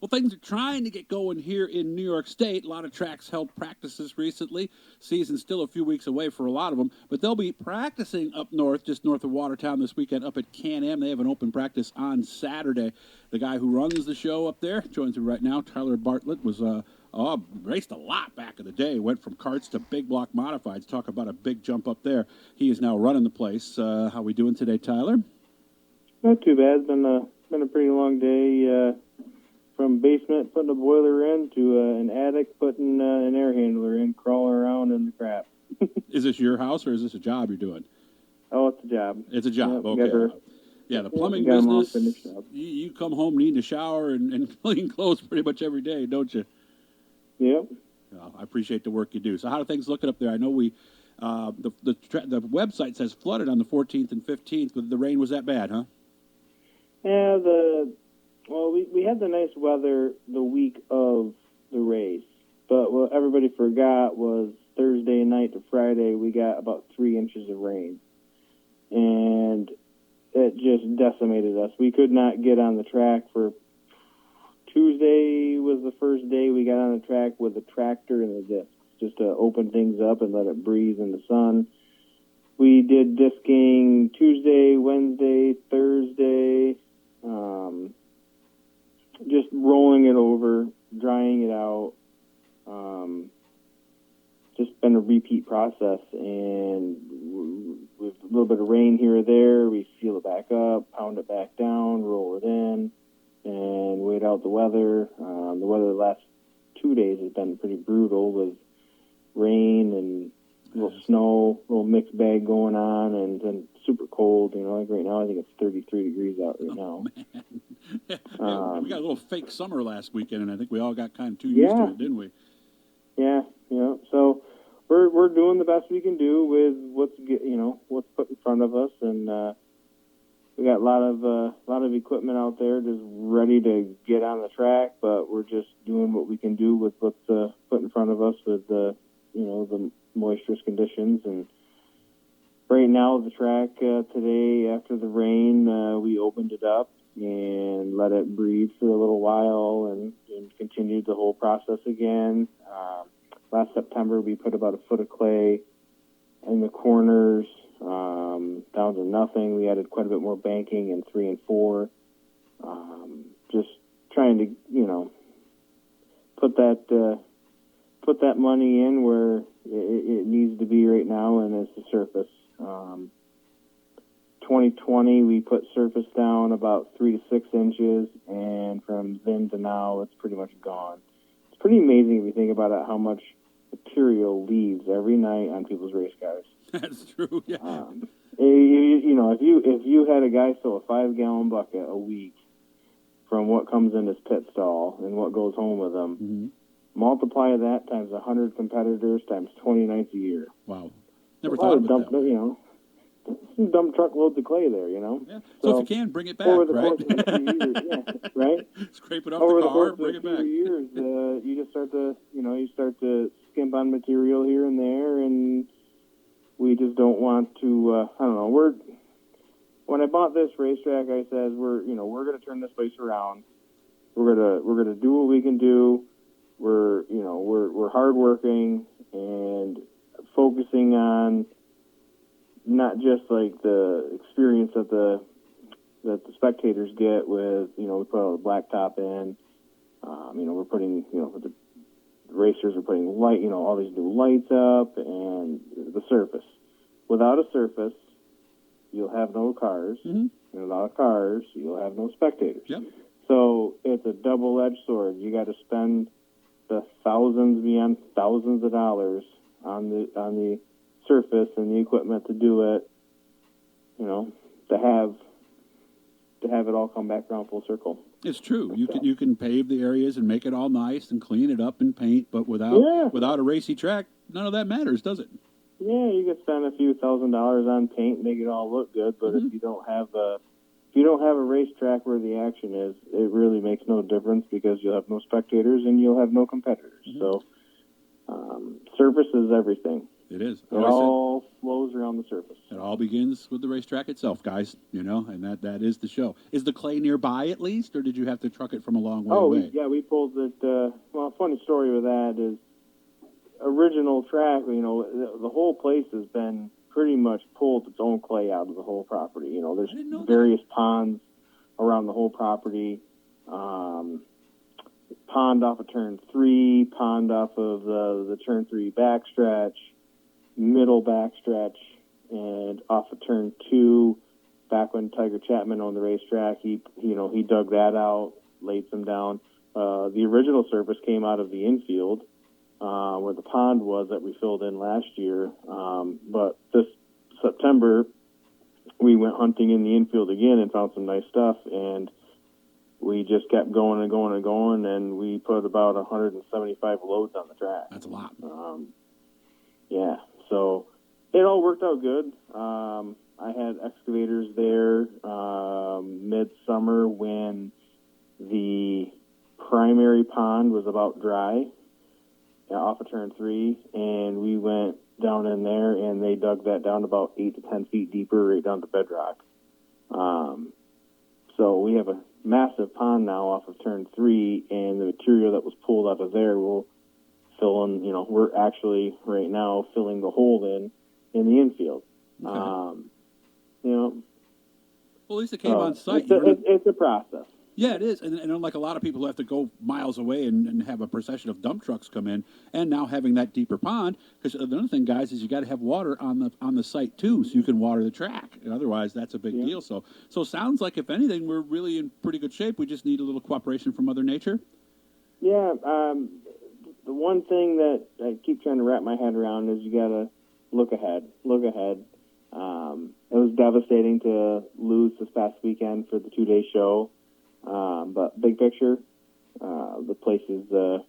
Well, things are trying to get going here in New York State. A lot of tracks held practices recently. Season's still a few weeks away for a lot of them, but they'll be practicing up north, just north of Watertown this weekend up at Can Am. They have an open practice on Saturday. The guy who runs the show up there joins me right now. Tyler Bartlett was raced a lot back in the day. Went from karts to big block modifieds. Talk about a big jump up there. He is now running the place. How we doing today, Tyler? Not too bad. It's been a pretty long day. From basement putting a boiler in to an attic putting an air handler in, crawling around in the crap. Is this your house or is this a job you're doing? Oh, it's a job. It's a job. Yep, Okay. Yeah, the plumbing business. You come home needing to shower and clean clothes pretty much every day, don't you? Yep. Well, I appreciate the work you do. So, how are things looking up there? I know the website says flooded on the 14th and 15th, but the rain was that bad, huh? Yeah. We had the nice weather the week of the race, but what everybody forgot was Thursday night to Friday we got about 3 inches of rain, and it just decimated us. We could not get on the track for Tuesday was the first day we got on the track with a tractor and the discs, just to open things up and let it breathe in the sun. We did disking Tuesday, Wednesday, Thursday, just rolling it over, drying it out. Just been a repeat process, and with a little bit of rain here or there, we seal it back up, pound it back down, roll it in, and wait out the weather. The weather the last 2 days has been pretty brutal with rain and a little snow, a little mixed bag going on, and then super cold. Like right now, I think it's 33 degrees out right now. Man. We got a little fake summer last weekend, and I think we all got kind of too used to it, didn't we? Yeah. So we're doing the best we can do with what's put in front of us, and we got a lot of equipment out there just ready to get on the track, but we're just doing what we can do with what's put in front of us with the moisturous conditions. And right now the track today after the rain, we opened it up and let it breathe for a little while and continued the whole process again. Last September we put about a foot of clay in the corners, down to nothing. We added quite a bit more banking in 3 and 4. Just trying to, put that money in where it needs to be right now, and it's the surface. 2020, we put surface down about 3 to 6 inches, and from then to now, it's pretty much gone. It's pretty amazing if you think about it, how much material leaves every night on people's race cars. That's true. Yeah. If you had a guy fill a 5-gallon bucket a week from what comes in his pit stall and what goes home with him, multiply that times 100 competitors times 20 nights a year. Wow. Never thought about that. Some dump truckloads of clay there, Yeah. So if you can, bring it back, over the course of a few years, right? Scrape it off over the car, bring it back. Over the years, you just start to skimp on material here and there, and we just don't want to. I don't know. When I bought this racetrack, I said we're going to turn this place around. We're gonna do what we can do. We're hardworking and focusing on not just like the experience that the spectators get with, we put all the blacktop in, we're putting, the racers are putting all these new lights up, and the surface. Without a surface, you'll have no cars. Mm-hmm. And without cars, you'll have no spectators. Yep. So it's a double-edged sword. You got to spend the thousands beyond thousands of dollars on the surface and the equipment to do it, to have it all come back around full circle. It's true. You can pave the areas and make it all nice and clean it up and paint, but without a racy track, none of that matters, does it? Yeah, you could spend a few $1,000s on paint, make it all look good, but if you don't have a racetrack where the action is, it really makes no difference because you'll have no spectators and you'll have no competitors. So surface is everything. It is. It all flows around the surface. It all begins with the racetrack itself, guys. And that is the show. Is the clay nearby at least, or did you have to truck it from a long way away? We pulled it. Well, funny story with that is original track. The whole place has been pretty much pulled its own clay out of the whole property. There's various ponds around the whole property. Pond off of turn 3, pond off of the turn 3 backstretch, middle backstretch, and off of turn 2. Back when Tiger Chapman owned the racetrack, he dug that out, laid some down. The original surface came out of the infield, where the pond was that we filled in last year. But this September, we went hunting in the infield again and found some nice stuff, and we just kept going and going and going, and we put about 175 loads on the track. That's a lot. Yeah, so it all worked out good. I had excavators there midsummer when the primary pond was about dry off of turn 3, and we went down in there, and they dug that down about 8 to 10 feet deeper, right down to bedrock. So we have a massive pond now off of turn 3, and the material that was pulled out of there will fill in. We're actually right now filling the hole in the infield. Okay. Well, at least it came on site. It's a process. Yeah, it is. And unlike a lot of people who have to go miles away and have a procession of dump trucks come in, and now having that deeper pond, because another thing, guys, is you got to have water on the site too, so you can water the track. And otherwise, that's a big deal. So sounds like, if anything, we're really in pretty good shape. We just need a little cooperation from Mother Nature. Yeah. The one thing that I keep trying to wrap my head around is you got to look ahead. It was devastating to lose this past weekend for the 2-day show. But big picture, the place is, the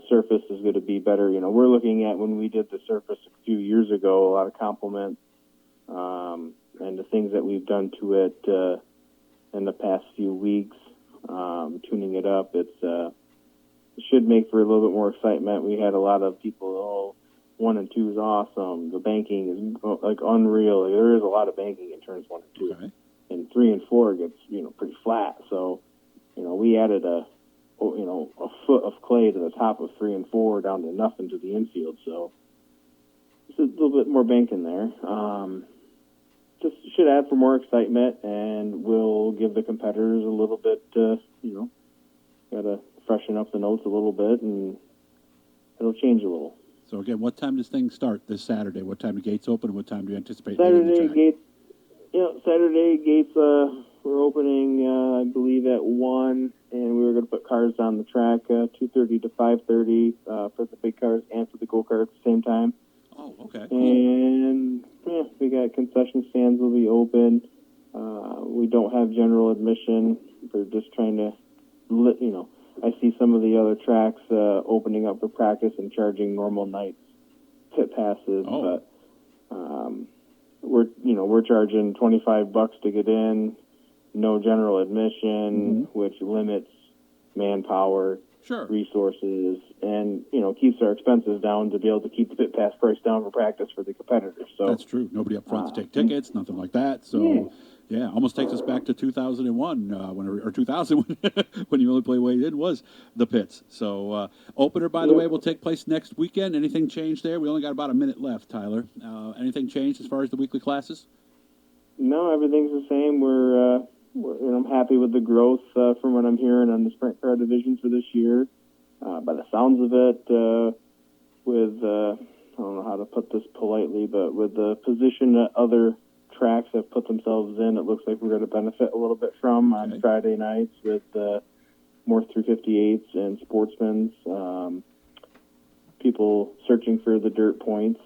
surface is going to be better. We're looking at when we did the surface a few years ago, a lot of compliments, and the things that we've done to it in the past few weeks, tuning it up. It should make for a little bit more excitement. We had a lot of people, 1 and 2 is awesome. The banking is like unreal. There is a lot of banking in turns 1 and 2. Okay. And 3 and 4 gets pretty flat. So we added a foot of clay to the top of 3 and 4 down to nothing to the infield. So it's a little bit more bank in there. Just should add for more excitement, and will give the competitors a little bit. Got to freshen up the notes a little bit, and it'll change a little. So again, what time does things start this Saturday? What time do gates open, and what time do you anticipate? Saturday gates. Saturday gates, we're opening, I believe, at 1, and we were going to put cars on the track 2:30 to 5:30 for the big cars and for the go-karts at the same time. Oh, okay. And, we got concession stands will be open. We don't have general admission. We're just trying to, I see some of the other tracks opening up for practice and charging normal nights pit passes, but we're charging $25 to get in, no general admission, which limits manpower, resources, and keeps our expenses down to be able to keep the pit pass price down for practice for the competitors. So that's true. Nobody up front to take tickets, nothing like that. So almost takes us back to 2001 or 2000 when you only play way in was the pits. So opener, by the way, will take place next weekend. Anything changed there? We only got about a minute left, Tyler. Anything changed as far as the weekly classes? No, everything's the same. I'm happy with the growth from what I'm hearing on the sprint car division for this year. By the sounds of it, I don't know how to put this politely, but with the position that other tracks have put themselves in, it looks like we're going to benefit a little bit from on Friday nights with more 358s and sportsmen's, people searching for the dirt points.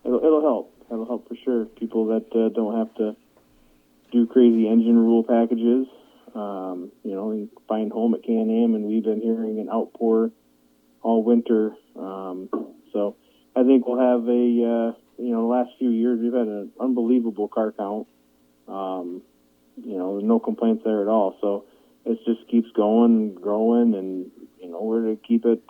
It'll help. It'll help for sure. People that don't have to do crazy engine rule packages, and find home at Can Am, and we've been hearing an outpour all winter. So I think we'll have the last few years we've had an unbelievable car count. No complaints there at all. So it just keeps going and growing, and we're to keep it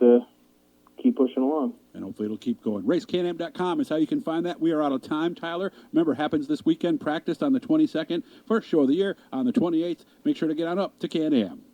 keep pushing along. And hopefully it'll keep going. RaceCanAm.com is how you can find that. We are out of time, Tyler. Remember, happens this weekend. Practiced on the 22nd. First show of the year on the 28th. Make sure to get on up to Can Am.